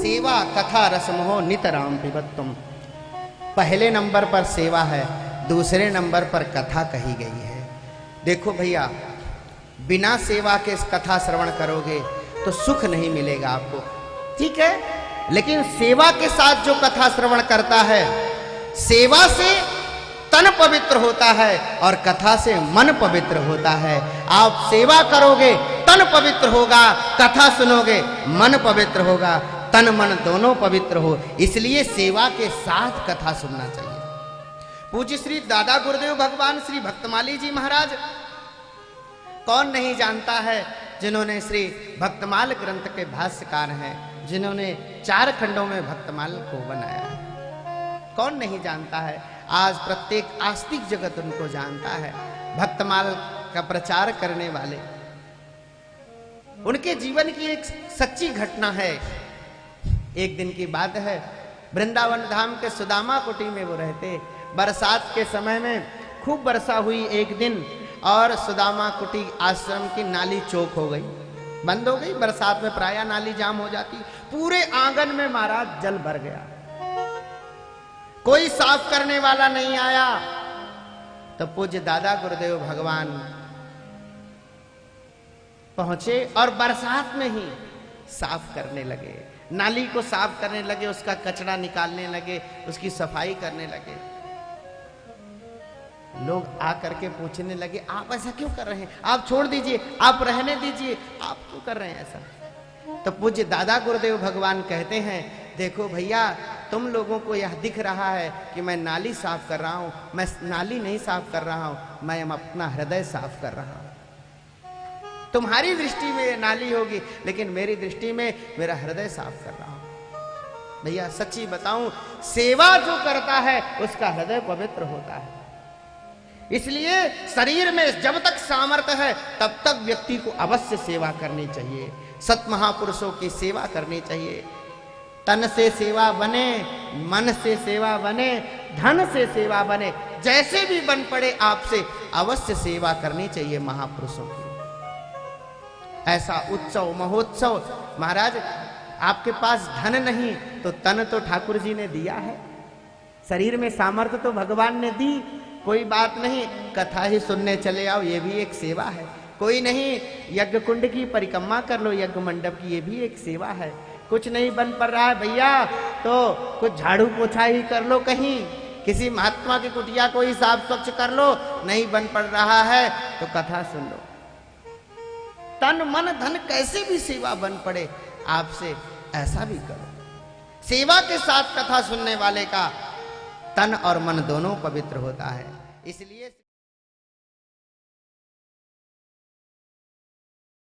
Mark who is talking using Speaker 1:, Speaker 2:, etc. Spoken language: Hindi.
Speaker 1: सेवा कथा रसमोह नितराम पिबत्तुम। पहले नंबर पर सेवा है, दूसरे नंबर पर कथा कही गई है। देखो भैया, बिना सेवा के कथा श्रवण करोगे तो सुख नहीं मिलेगा आपको, ठीक है, लेकिन सेवा के साथ जो कथा श्रवण करता है, सेवा से तन पवित्र होता है और कथा से मन पवित्र होता है। आप सेवा करोगे तन पवित्र होगा, कथा सुनोगे मन पवित्र होगा, तन मन दोनों पवित्र हो, इसलिए सेवा के साथ कथा सुनना चाहिए। पूज्य श्री दादा गुरुदेव भगवान श्री भक्तमाली जी महाराज, कौन नहीं जानता है, जिन्होंने श्री भक्तमाल ग्रंथ के भाष्यकार हैं, जिन्होंने 4 खंडों में भक्तमाल को बनाया है। कौन नहीं जानता है? आज प्रत्येक आस्तिक जगत उनको जानता है। भक्तमाल का प्रचार करने वाले, उनके जीवन की एक सच्ची घटना है। एक दिन की बात है, वृंदावन धाम के सुदामा कुटी में वो रहते। बरसात के समय में खूब वर्षा हुई एक दिन, और सुदामा कुटी आश्रम की नाली चौक हो गई, बंद हो गई। बरसात में प्रायः नाली जाम हो जाती, पूरे आंगन में महाराज जल भर गया। कोई साफ करने वाला नहीं आया। तो पूज्य दादा गुरुदेव भगवान पहुंचे और बरसात में ही साफ करने लगे, नाली को साफ करने लगे, उसका कचरा निकालने लगे, उसकी सफाई करने लगे। लोग आकर के पूछने लगे, आप ऐसा क्यों कर रहे हैं? आप छोड़ दीजिए, आप रहने दीजिए, आप क्यों कर रहे हैं ऐसा? तो पूज्य दादा गुरुदेव भगवान कहते हैं, देखो भैया, तुम लोगों को यह दिख रहा है कि मैं नाली साफ कर रहा हूं, मैं नाली नहीं साफ कर रहा हूं, मैं अपना हृदय साफ कर रहा हूं। तुम्हारी दृष्टि में नाली होगी, लेकिन मेरी दृष्टि में मेरा हृदय साफ कर रहा हूं। भैया सच्ची बताऊं, सेवा जो करता है उसका हृदय पवित्र होता है। इसलिए शरीर में जब तक सामर्थ्य है तब तक व्यक्ति को अवश्य सेवा करनी चाहिए। सत महापुरुषों की सेवा करनी चाहिए। तन से सेवा बने, मन से सेवा बने, धन से सेवा बने, जैसे भी बन पड़े आपसे अवश्य सेवा करनी चाहिए महापुरुषों की। ऐसा उत्सव महोत्सव, महाराज आपके पास धन नहीं तो तन तो ठाकुर जी ने दिया है, शरीर में सामर्थ्य तो भगवान ने दी, कोई बात नहीं, कथा ही सुनने चले आओ, ये भी एक सेवा है। कोई नहीं, यज्ञ कुंड की परिक्रमा कर लो, यज्ञ मंडप की, ये भी एक सेवा है। कुछ नहीं बन पड़ रहा है भैया तो कुछ झाड़ू पोछा ही कर लो, कहीं किसी महात्मा की कुटिया को ही साफ स्वच्छ कर लो। नहीं बन पड़ रहा है तो कथा सुन लो। तन मन धन कैसे भी सेवा बन पड़े आपसे, ऐसा भी करो। सेवा के साथ कथा सुनने वाले का तन और मन दोनों पवित्र होता है। इसलिए